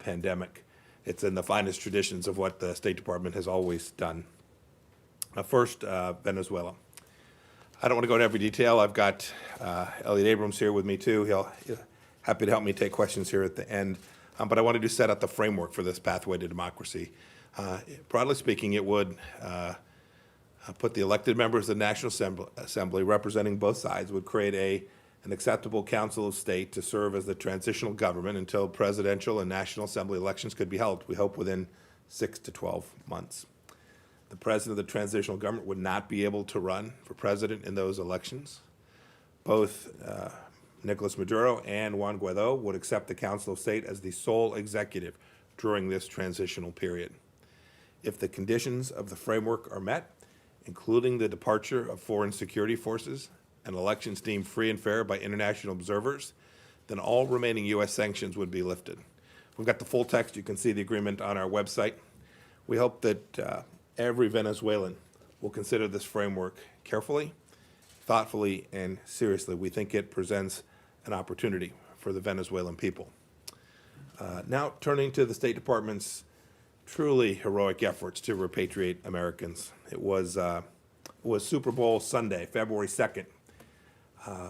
pandemic. It's in the finest traditions of what the State Department has always done. First, Venezuela. I don't want to go into every detail. I've got Elliot Abrams here with me too. He'll happy to help me take questions here at the end. But I wanted to set out the framework for this pathway to democracy. Broadly speaking, it would put the elected members of the National Assembly representing both sides, would create an acceptable Council of State to serve as the transitional government until presidential and National Assembly elections could be held, we hope within 6 to 12 months. The president of the transitional government would not be able to run for president in those elections. Both Nicolas Maduro and Juan Guaido would accept the Council of State as the sole executive during this transitional period. If the conditions of the framework are met, including the departure of foreign security forces and elections deemed free and fair by international observers, then all remaining U.S. sanctions would be lifted. We've got the full text. You can see the agreement on our website. We hope that every Venezuelan will consider this framework carefully, thoughtfully, and seriously. We think it presents an opportunity for the Venezuelan people. Now turning to the State Department's truly heroic efforts to repatriate Americans. It was Super Bowl Sunday, February 2nd,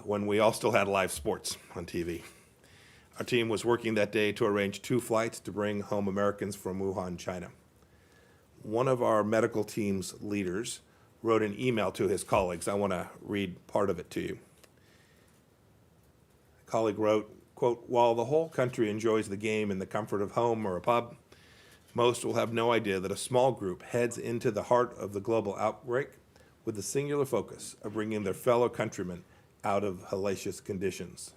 when we all still had live sports on TV. Our team was working that day to arrange 2 flights to bring home Americans from Wuhan, China. One of our medical team's leaders wrote an email to his colleagues. I want to read part of it to you. A colleague wrote, quote, "While the whole country enjoys the game in the comfort of home or a pub, most will have no idea that a small group heads into the heart of the global outbreak with the singular focus of bringing their fellow countrymen out of hellacious conditions.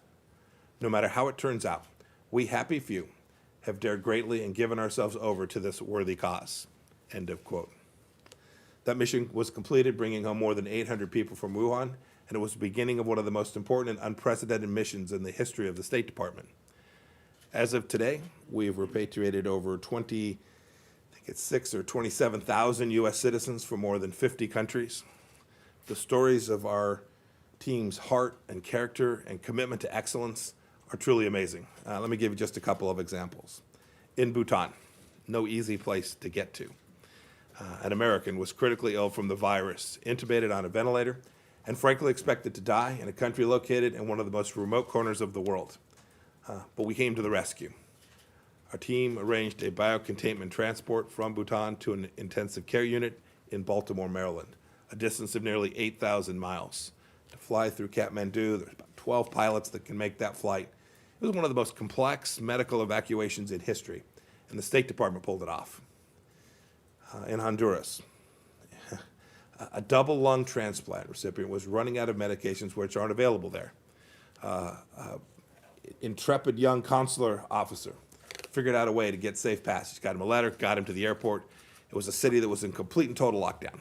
No matter how it turns out, we happy few have dared greatly and given ourselves over to this worthy cause." End of quote. That mission was completed, bringing home more than 800 people from Wuhan, and it was the beginning of one of the most important and unprecedented missions in the history of the State Department. As of today, we've repatriated over 26 or 27,000 U.S. citizens from more than 50 countries. The stories of our team's heart and character and commitment to excellence are truly amazing. Let me give you just a couple of examples. In Bhutan, no easy place to get to. An American was critically ill from the virus, intubated on a ventilator, and frankly expected to die in a country located in one of the most remote corners of the world. But we came to the rescue. Our team arranged a biocontainment transport from Bhutan to an intensive care unit in Baltimore, Maryland, a distance of nearly 8,000 miles. To fly through Kathmandu, there's about 12 pilots that can make that flight. It was one of the most complex medical evacuations in history, and the State Department pulled it off. In Honduras, a double lung transplant recipient was running out of medications which aren't available there. Intrepid young consular officer figured out a way to get safe passage, got him a letter, got him to the airport. It was a city that was in complete and total lockdown.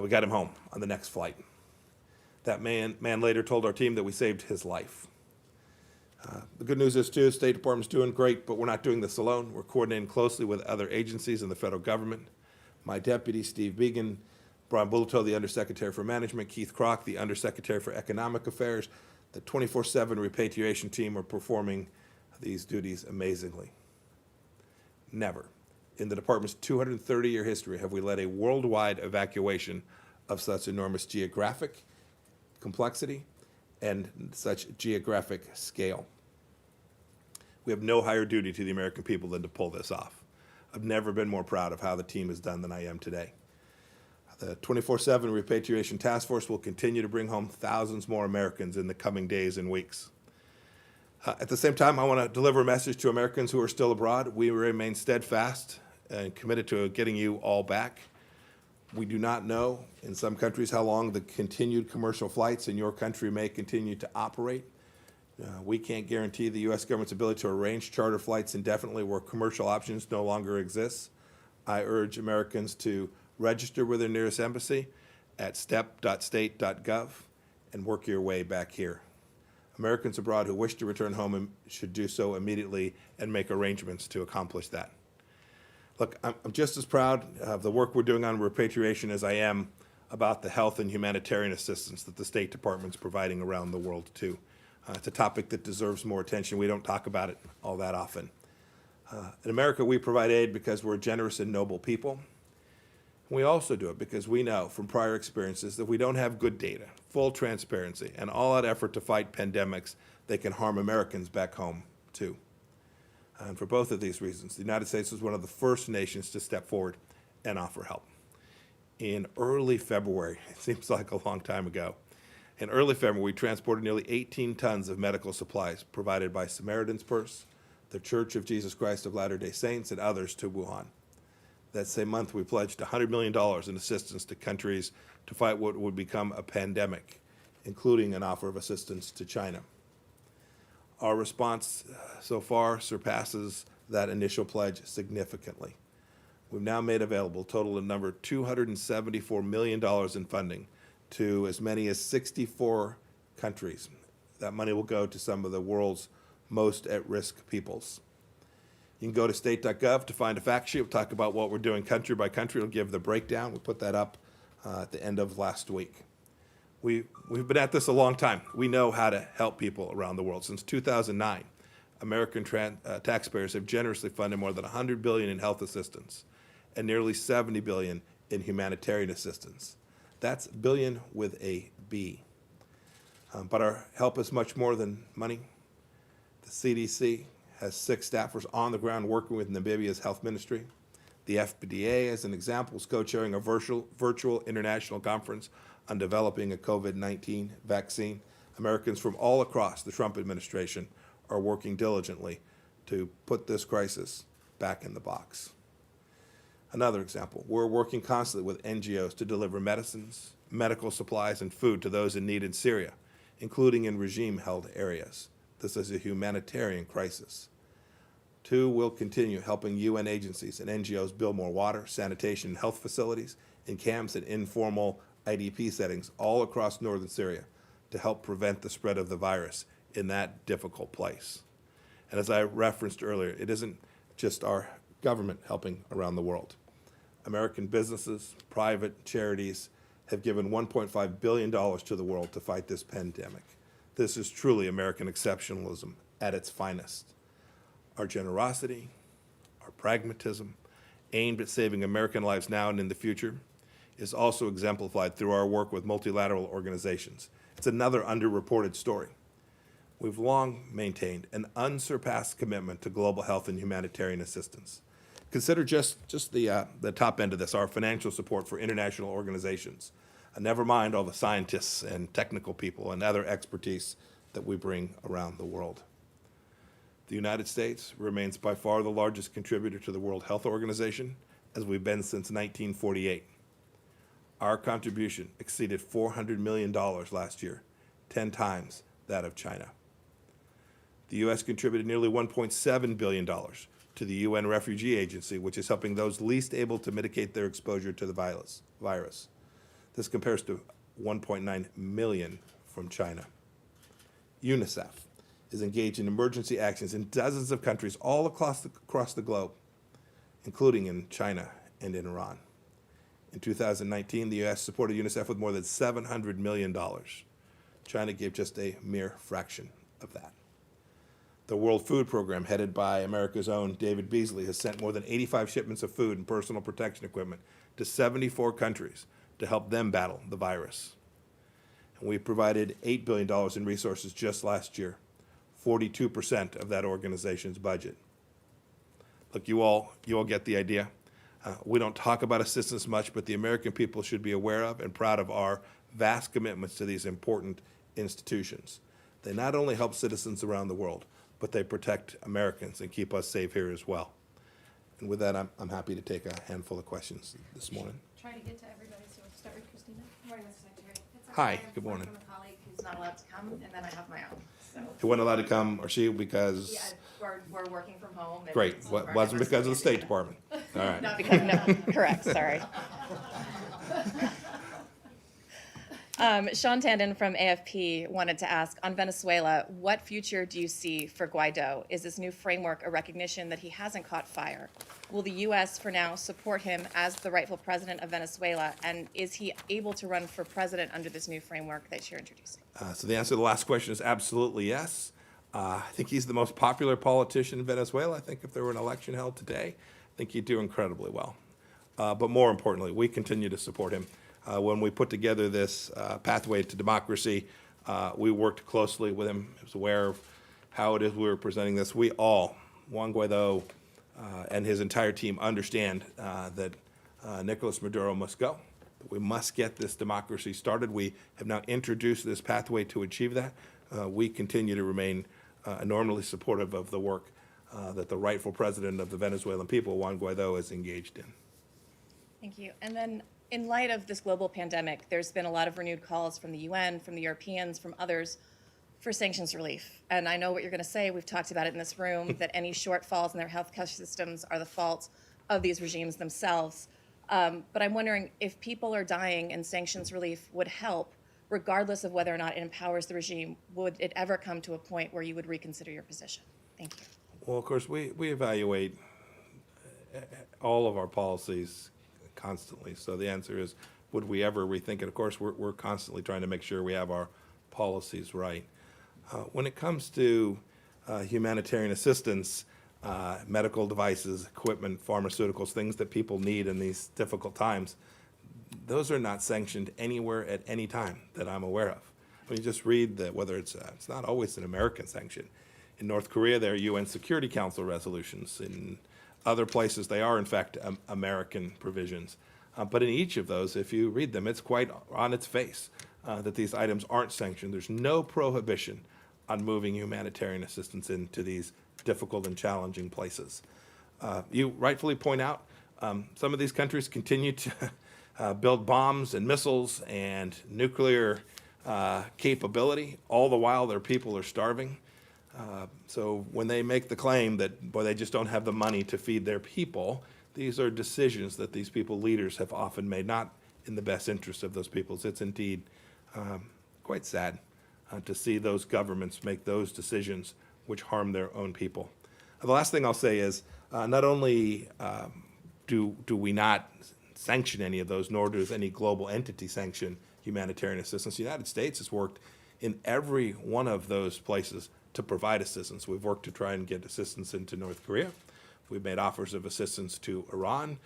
We got him home on the next flight. That man later told our team that we saved his life. The good news is, too, the State Department's doing great, but we're not doing this alone. We're coordinating closely with other agencies in the federal government. My deputy, Steve Began, Brian Bulleto, the Undersecretary for Management, Keith Kroc, the Undersecretary for Economic Affairs, the 24/7 repatriation team are performing these duties amazingly. Never in the department's 230-year history have we led a worldwide evacuation of such enormous geographic complexity and such geographic scale. We have no higher duty to the American people than to pull this off. I've never been more proud of how the team has done than I am today. The 24/7 Repatriation Task Force will continue to bring home thousands more Americans in the coming days and weeks. At the same time, I want to deliver a message to Americans who are still abroad. We remain steadfast and committed to getting you all back. We do not know in some countries how long the continued commercial flights in your country may continue to operate. We can't guarantee the U.S. government's ability to arrange charter flights indefinitely where commercial options no longer exist. I urge Americans to register with their nearest embassy at step.state.gov and work your way back here. Americans abroad who wish to return home should do so immediately and make arrangements to accomplish that. Look, I'm just as proud of the work we're doing on repatriation as I am about the health and humanitarian assistance that the State Department's providing around the world, too. It's a topic that deserves more attention. We don't talk about it all that often. In America, we provide aid because we're a generous and noble people. We also do it because we know from prior experiences that if we don't have good data, full transparency, and all-out effort to fight pandemics, they can harm Americans back home, too. And for both of these reasons, the United States was one of the first nations to step forward and offer help. In early February, it seems like a long time ago, in early February, we transported nearly 18 tons of medical supplies provided by Samaritan's Purse, the Church of Jesus Christ of Latter-day Saints, and others to Wuhan. That same month, we pledged $100 million in assistance to countries to fight what would become a pandemic, including an offer of assistance to China. Our response so far surpasses that initial pledge significantly. We've now made available a total of number $274 million in funding to as many as 64 countries. That money will go to some of the world's most at-risk peoples. You can go to state.gov to find a fact sheet. We'll talk about what we're doing country by country. It'll give the breakdown. We put that up at the end of last week. We've been at this a long time. We know how to help people around the world. Since 2009, American taxpayers have generously funded more than $100 billion in health assistance and nearly $70 billion in humanitarian assistance. That's billion with a B. But our help is much more than money. The CDC has 6 staffers on the ground working with Namibia's health ministry. The FDA, as an example, is co-chairing a virtual international conference on developing a COVID-19 vaccine. Americans from all across the Trump administration are working diligently to put this crisis back in the box. Another example, we're working constantly with NGOs to deliver medicines, medical supplies, and food to those in need in Syria, including in regime-held areas. This is a humanitarian crisis. 2, we'll continue helping UN agencies and NGOs build more water, sanitation, and health facilities in camps and informal IDP settings all across northern Syria to help prevent the spread of the virus in that difficult place. And as I referenced earlier, it isn't just our government helping around the world. American businesses, private charities have given $1.5 billion to the world to fight this pandemic. This is truly American exceptionalism at its finest. Our generosity, our pragmatism, aimed at saving American lives now and in the future, is also exemplified through our work with multilateral organizations. It's another underreported story. We've long maintained an unsurpassed commitment to global health and humanitarian assistance. Consider just the top end of this, our financial support for international organizations. Never mind all the scientists and technical people and other expertise that we bring around the world. The United States remains by far the largest contributor to the World Health Organization, as we've been since 1948. Our contribution exceeded $400 million last year, 10 times that of China. The U.S. contributed nearly $1.7 billion to the UN Refugee Agency, which is helping those least able to mitigate their exposure to the virus. This compares to $1.9 million from China. UNICEF is engaged in emergency actions in dozens of countries all across the globe, including in China and in Iran. In 2019, the U.S. supported UNICEF with more than $700 million. China gave just a mere fraction of that. The World Food Program, headed by America's own David Beasley, has sent more than 85 shipments of food and personal protection equipment to 74 countries to help them battle the virus. And we provided $8 billion in resources just last year, 42% of that organization's budget. Look, you all get the idea. We don't talk about assistance much, but the American people should be aware of and proud of our vast commitments to these important institutions. They not only help citizens around the world, but they protect Americans and keep us safe here as well. And with that, I'm happy to take a handful of questions this morning. Try to get to everybody, so we'll start with Christina. Morning, Mr. Secretary. It's Hi, okay. good morning. From a colleague who's not allowed to come, and then I have my own. So Who wasn't allowed to come, or she, because? yeah, we're working from home. And Great, some of our wasn't members because of the can't State do that. Department. All right. Not because No, correct, sorry. Sean Tandon from AFP wanted to ask, on Venezuela, what future do you see for Guaido? Is this new framework a recognition that he hasn't caught fire? Will the U.S. for now support him as the rightful president of Venezuela? And is he able to run for president under this new framework that you're introducing? So the answer to the last question is absolutely yes. I think he's the most popular politician in Venezuela. I think if there were an election held today, I think he'd do incredibly well. But more importantly, we continue to support him. When we put together this pathway to democracy, we worked closely with him. He was aware of how it is we were presenting this. We all, Juan Guaido and his entire team, understand that Nicolas Maduro must go. We must get this democracy started. We have now introduced this pathway to achieve that. We continue to remain enormously supportive of the work that the rightful president of the Venezuelan people, Juan Guaido, is engaged in. Thank you. And then in light of this global pandemic, there's been a lot of renewed calls from the UN, from the Europeans, from others for sanctions relief. And I know what you're going to say. We've talked about it in this room, that any shortfalls in their healthcare systems are the fault of these regimes themselves. But I'm wondering if people are dying and sanctions relief would help, regardless of whether or not it empowers the regime, would it ever come to a point where you would reconsider your position? Thank you. Well, of course, we evaluate all of our policies constantly. So the answer is, would we ever rethink it? Of course, we're constantly trying to make sure we have our policies right. When it comes to humanitarian assistance, medical devices, equipment, pharmaceuticals, things that people need in these difficult times, those are not sanctioned anywhere at any time that I'm aware of. When you just read that, whether it's not always an American sanction. In North Korea, there are UN Security Council resolutions. In other places, they are, in fact, American provisions. But in each of those, if you read them, it's quite on its face that these items aren't sanctioned. There's no prohibition on moving humanitarian assistance into these difficult and challenging places. You rightfully point out some of these countries continue to build bombs and missiles and nuclear capability, all the while their people are starving. So when they make the claim that, boy, they just don't have the money to feed their people, these are decisions that these people, leaders, have often made, not in the best interest of those peoples. It's indeed quite sad to see those governments make those decisions which harm their own people. The last thing I'll say is, not only do we not sanction any of those, nor does any global entity sanction humanitarian assistance. The United States has worked in every one of those places to provide assistance. We've worked to try and get assistance into North Korea. We've made offers of assistance to Iran.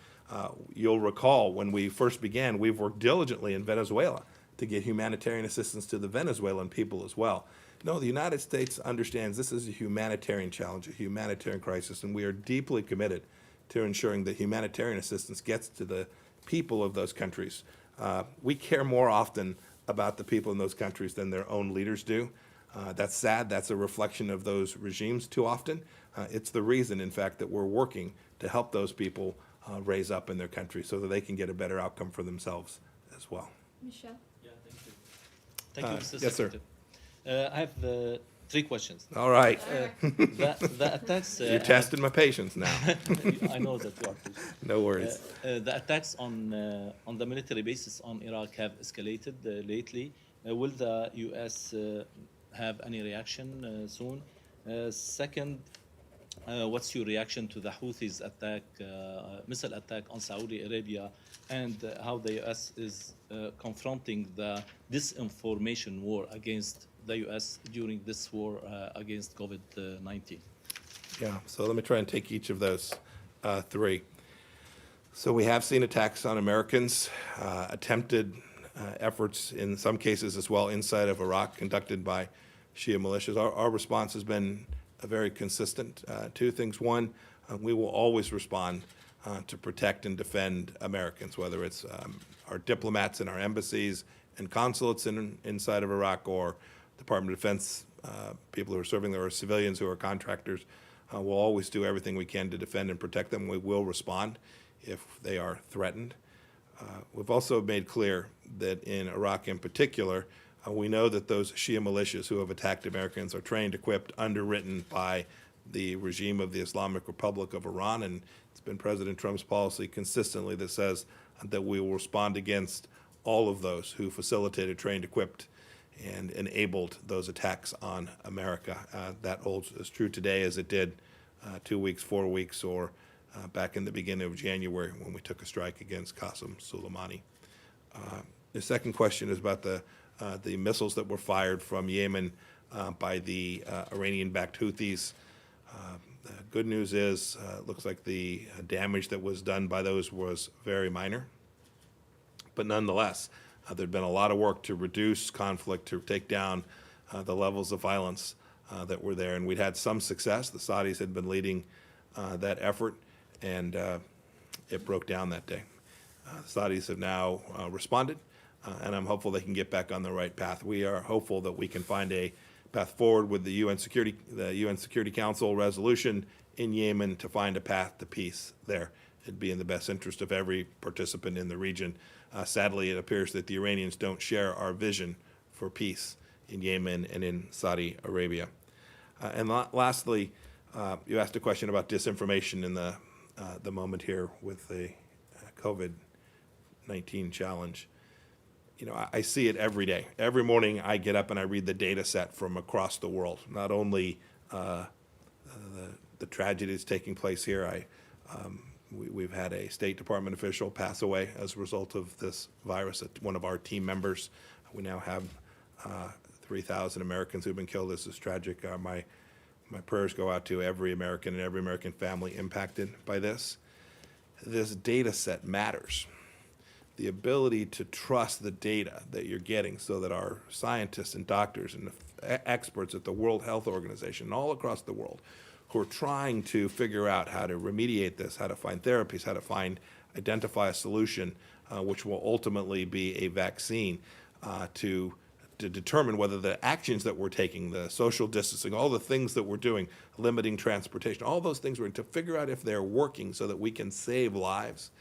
You'll recall when we first began, we've worked diligently in Venezuela to get humanitarian assistance to the Venezuelan people as well. No, the United States understands this is a humanitarian challenge, a humanitarian crisis, and we are deeply committed to ensuring that humanitarian assistance gets to the people of those countries. We care more often about the people in those countries than their own leaders do. That's sad. That's a reflection of those regimes too often. It's the reason, in fact, that we're working to help those people raise up in their country so that they can get a better outcome for themselves as well. Michelle? Yeah, thank you. Thank you, Mr. Yes, sir. Secretary. I have 3 questions. All right. The attacks. You're testing my patience now. I know that you are. Patient. No worries. The attacks on the military bases on Iraq have escalated lately. Will the U.S. Have any reaction soon? Second, what's your reaction to the Houthis' attack, missile attack on Saudi Arabia, and how the U.S. is confronting the disinformation war against the U.S. during this war against COVID-19? Yeah, so let me try and take each of those 3. So we have seen attacks on Americans, attempted efforts in some cases as well inside of Iraq conducted by Shia militias. Our response has been very consistent. 2 things. One, we will always respond to protect and defend Americans, whether it's our diplomats in our embassies and consulates inside of Iraq, or Department of Defense people who are serving there, or civilians who are contractors. We'll always do everything we can to defend and protect them. We will respond if they are threatened. We've also made clear that in Iraq in particular, we know that those Shia militias who have attacked Americans are trained, equipped, underwritten by the regime of the Islamic Republic of Iran, and it's been President Trump's policy consistently that says that we will respond against all of those who facilitated, trained, equipped, and enabled those attacks on America. That holds as true today as it did 2 weeks, 4 weeks, or back in the beginning of January when we took a strike against Qasem Soleimani. The second question is about the missiles that were fired from Yemen by the Iranian-backed Houthis. The good news is, it looks like the damage that was done by those was very minor. But nonetheless, there'd been a lot of work to reduce conflict, to take down the levels of violence that were there, and we'd had some success. The Saudis had been leading that effort, and it broke down that day. The Saudis have now responded, and I'm hopeful they can get back on the right path. We are hopeful that we can find a path forward with the UN Security Council resolution in Yemen to find a path to peace there. It'd be in the best interest of every participant in the region. Sadly, it appears that the Iranians don't share our vision for peace in Yemen and in Saudi Arabia. And lastly, you asked a question about disinformation in the moment here with the COVID-19 challenge. You know, I see it every day. Every morning I get up and I read the data set from across the world, not only the tragedies taking place here. We've had a State Department official pass away as a result of this virus, one of our team members. We now have 3,000 Americans who've been killed. This is tragic. My prayers go out to every American and every American family impacted by this. This data set matters. The ability to trust the data that you're getting so that our scientists and doctors and experts at the World Health Organization and all across the world who are trying to figure out how to remediate this, how to find therapies, how to identify a solution which will ultimately be a vaccine to determine whether the actions that we're taking, the social distancing, all the things that we're doing, limiting transportation, all those things, to figure out if they're working so that we can save lives,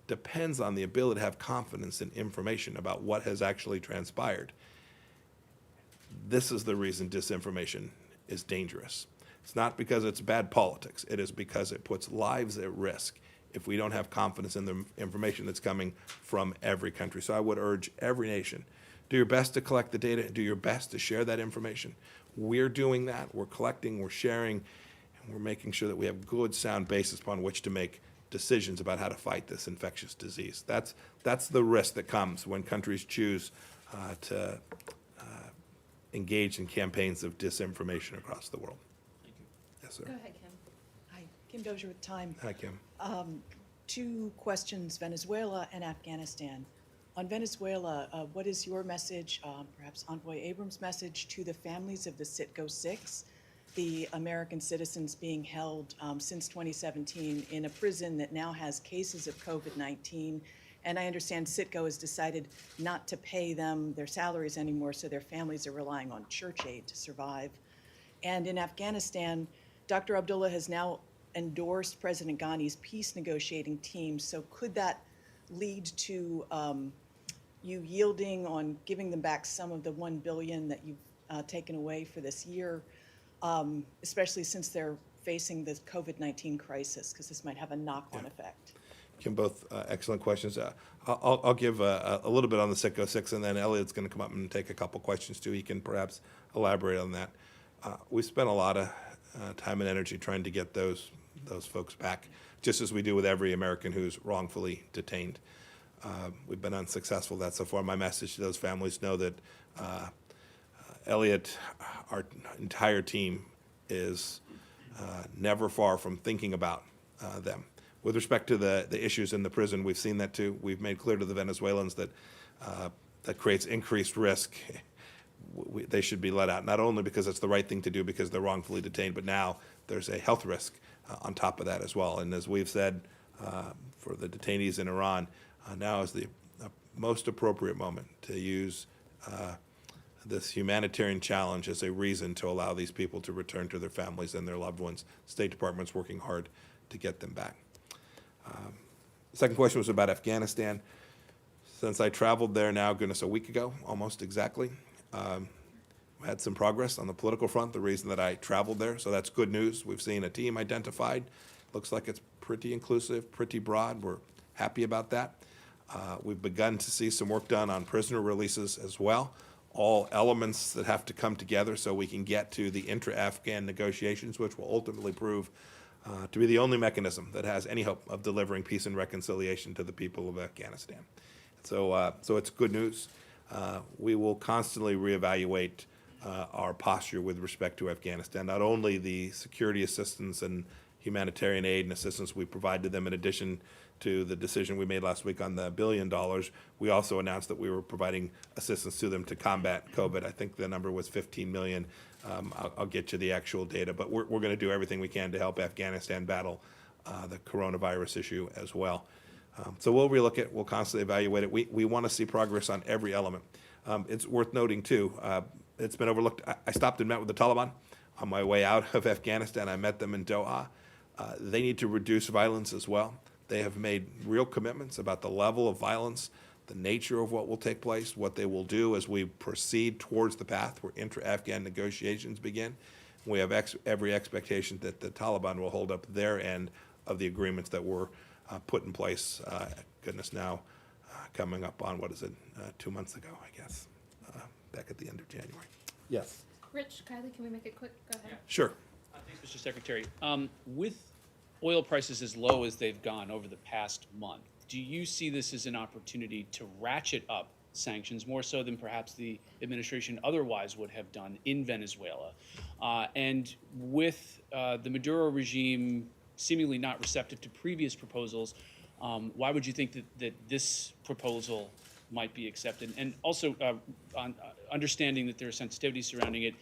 depends on the ability to have confidence in information about what has actually transpired. This is the reason disinformation is dangerous. It's not because it's bad politics. It is because it puts lives at risk if we don't have confidence in the information that's coming from every country. So I would urge every nation, do your best to collect the data, do your best to share that information. We're doing that. We're collecting, we're sharing, and we're making sure that we have good, sound basis upon which to make decisions about how to fight this infectious disease. That's the risk that comes when countries choose to engage in campaigns of disinformation across the world. Thank you. Yes, sir. Go ahead, Kim. Hi, Kim Dozier with Time. Hi, Kim. Two questions, Venezuela and Afghanistan. On Venezuela, what is your message, perhaps Envoy Abrams' message, to the families of the Citgo 6, the American citizens being held since 2017 in a prison that now has cases of COVID-19? And I understand Citgo has decided not to pay them their salaries anymore, so their families are relying on church aid to survive. And in Afghanistan, Dr. Abdullah has now endorsed President Ghani's peace negotiating team. So could that lead to you yielding on giving them back some of the $1 billion that you've taken away for this year, especially since they're facing the COVID-19 crisis, because this might have a knock-on effect? Kim, both excellent questions. I'll give a little bit on the Citgo 6, and then Elliot's going to come up and take a couple questions too. He can perhaps elaborate on that. We spent a lot of time and energy trying to get those folks back, just as we do with every American who's wrongfully detained. We've been unsuccessful with that so far. My message to those families: know that Elliot, our entire team, is never far from thinking about them. With respect to the issues in the prison, we've seen that too. We've made clear to the Venezuelans that that creates increased risk. They should be let out, not only because it's the right thing to do because they're wrongfully detained, but now there's a health risk on top of that as well. And as we've said for the detainees in Iran, now is the most appropriate moment to use this humanitarian challenge as a reason to allow these people to return to their families and their loved ones. The State Department's working hard to get them back. The second question was about Afghanistan. Since I traveled there now, goodness, a week ago, almost exactly, we had some progress on the political front, the reason that I traveled there, so that's good news. We've seen a team identified. Looks like it's pretty inclusive, pretty broad. We're happy about that. We've begun to see some work done on prisoner releases as well, all elements that have to come together so we can get to the intra-Afghan negotiations, which will ultimately prove to be the only mechanism that has any hope of delivering peace and reconciliation to the people of Afghanistan. So it's good news. We will constantly reevaluate our posture with respect to Afghanistan. Not only the security assistance and humanitarian aid and assistance we provide to them in addition to the decision we made last week on the $1 billion, we also announced that we were providing assistance to them to combat COVID. I think the number was 15 million. I'll get you the actual data, but we're going to do everything we can to help Afghanistan battle the coronavirus issue as well. So we'll relook it. We'll constantly evaluate it. We want to see progress on every element. It's worth noting, too, it's been overlooked. I stopped and met with the Taliban on my way out of Afghanistan. I met them in Doha. They need to reduce violence as well. They have made real commitments about the level of violence, the nature of what will take place, what they will do as we proceed towards the path where intra-Afghan negotiations begin. We have every expectation that the Taliban will hold up their end of the agreements that were put in place, goodness now, coming up on, 2 months ago, I guess, back at the end of January. Yes. Rich, Kylie, can we make it quick? Go ahead. Sure. Thanks, Mr. Secretary. With oil prices as low as they've gone over the past month, do you see this as an opportunity to ratchet up sanctions more so than perhaps the administration otherwise would have done in Venezuela? And with the Maduro regime seemingly not receptive to previous proposals, why would you think that this proposal might be accepted? And also, on understanding that there are sensitivities surrounding it,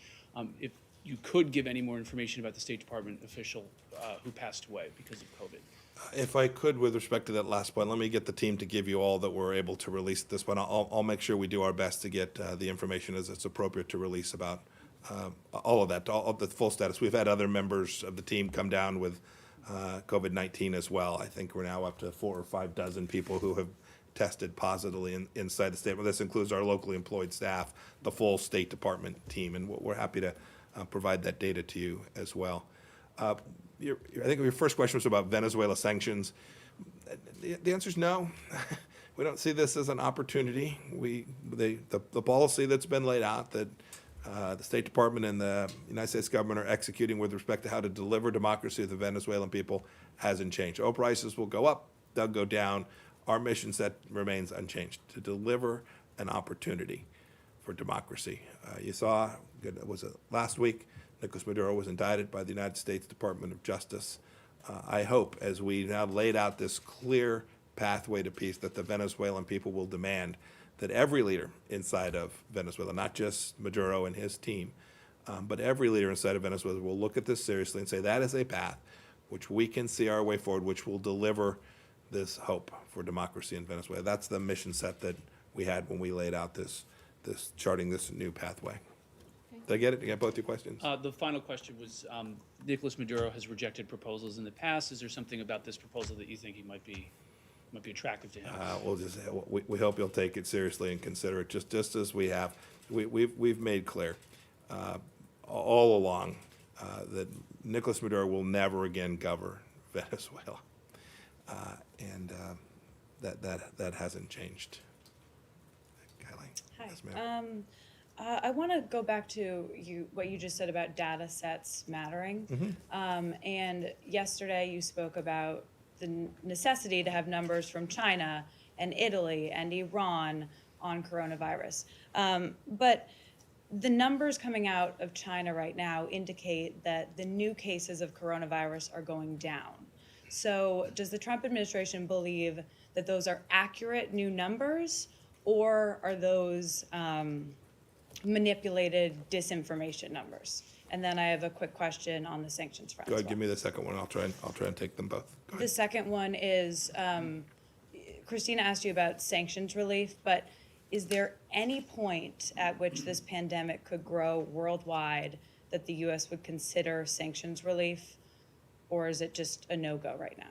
if you could give any more information about the State Department official who passed away because of COVID. If I could, with respect to that last point, let me get the team to give you all that we're able to release at this point. I'll make sure we do our best to get the information as it's appropriate to release about all of that, all of the full status. We've had other members of the team come down with COVID-19 as well. I think we're now up to 4 or 5 dozen people who have tested positively inside the state. Well, this includes our locally employed staff, the full State Department team, and we're happy to provide that data to you as well. I think your first question was about Venezuela sanctions. The answer is no. We don't see this as an opportunity. The policy that's been laid out that the State Department and the United States government are executing with respect to how to deliver democracy to the Venezuelan people hasn't changed. Oil prices will go up, they'll go down. Our mission set remains unchanged, to deliver an opportunity for democracy. You saw, was it last week, Nicolas Maduro was indicted by the United States Department of Justice. I hope, as we now laid out this clear pathway to peace, that the Venezuelan people will demand that every leader inside of Venezuela, not just Maduro and his team, but every leader inside of Venezuela will look at this seriously and say that is a path which we can see our way forward, which will deliver this hope for democracy in Venezuela. That's the mission set that we had when we laid out this charting this new pathway. Did I get it? Did I get both your questions? The final question was, Nicolas Maduro has rejected proposals in the past. Is there something about this proposal that you think he might be attractive to him? We hope you'll take it seriously and consider it, just as we have. We've made clear all along that Nicolas Maduro will never again govern Venezuela, and that hasn't changed. Kylie. Hi. Yes, ma'am. I want to go back to what you just said about data sets mattering. And yesterday you spoke about the necessity to have numbers from China and Italy and Iran on coronavirus. But the numbers coming out of China right now indicate that the new cases of coronavirus are going down. So does the Trump administration believe that those are accurate new numbers, or are those manipulated disinformation numbers? And then I have a quick question on the sanctions front. Go ahead, as well. give me the second one. I'll try and take them both. Go ahead. The second one is, Christina asked you about sanctions relief, but is there any point at which this pandemic could grow worldwide that the U.S. would consider sanctions relief, or is it just a no-go right now?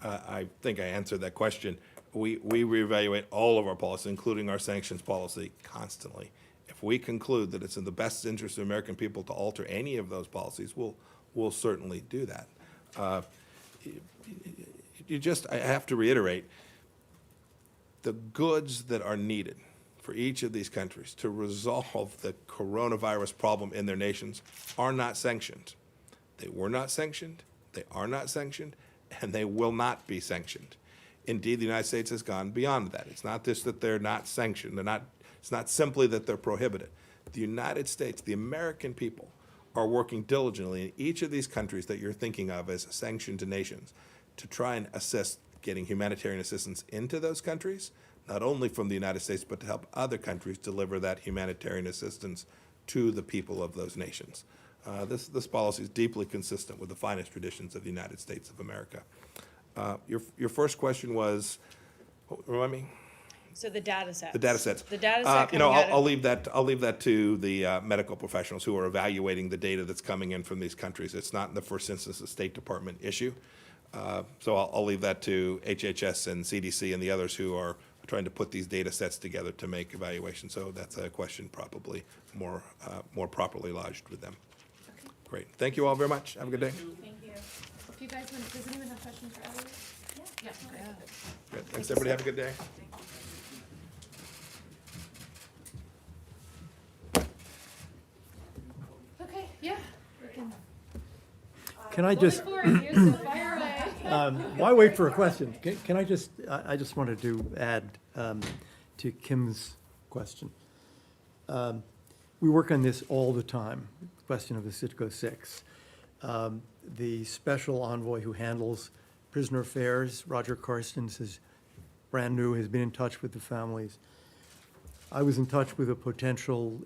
I think I answered that question. We reevaluate all of our policy, including our sanctions policy, constantly. If we conclude that it's in the best interest of American people to alter any of those policies, we'll certainly do that. I have to reiterate, the goods that are needed for each of these countries to resolve the coronavirus problem in their nations are not sanctioned. They were not sanctioned, they are not sanctioned, and they will not be sanctioned. Indeed, the United States has gone beyond that. It's not just that they're not sanctioned. It's not simply that they're prohibited. The United States, the American people, are working diligently in each of these countries that you're thinking of as sanctioned nations to try and assist getting humanitarian assistance into those countries, not only from the United States, but to help other countries deliver that humanitarian assistance to the people of those nations. This policy is deeply consistent with the finest traditions of the United States of America. Your first question was, remind me? So the data sets. The data sets. The data set You know, coming out of- I'll leave that to the medical professionals who are evaluating the data that's coming in from these countries. It's not in the first instance a State Department issue. So I'll leave that to HHS and CDC and the others who are trying to put these data sets together to make evaluations. So that's a question probably more properly lodged with them. Great. Thank you all very much. Have a good day. Thank you. Do you guys want, does anyone have questions for Elliot? Yeah. Okay. Good. Thanks, everybody. Have a good day. Okay, yeah. We can. Can I Well, just, the floor is yours, so fire away. why wait for a question? Can I just, I just wanted to add to Kim's question. We work on this all the time, the question of the Citgo 6. The special envoy who handles prisoner affairs, Roger Carstens, is brand new, has been in touch with the families. I was in touch with a potential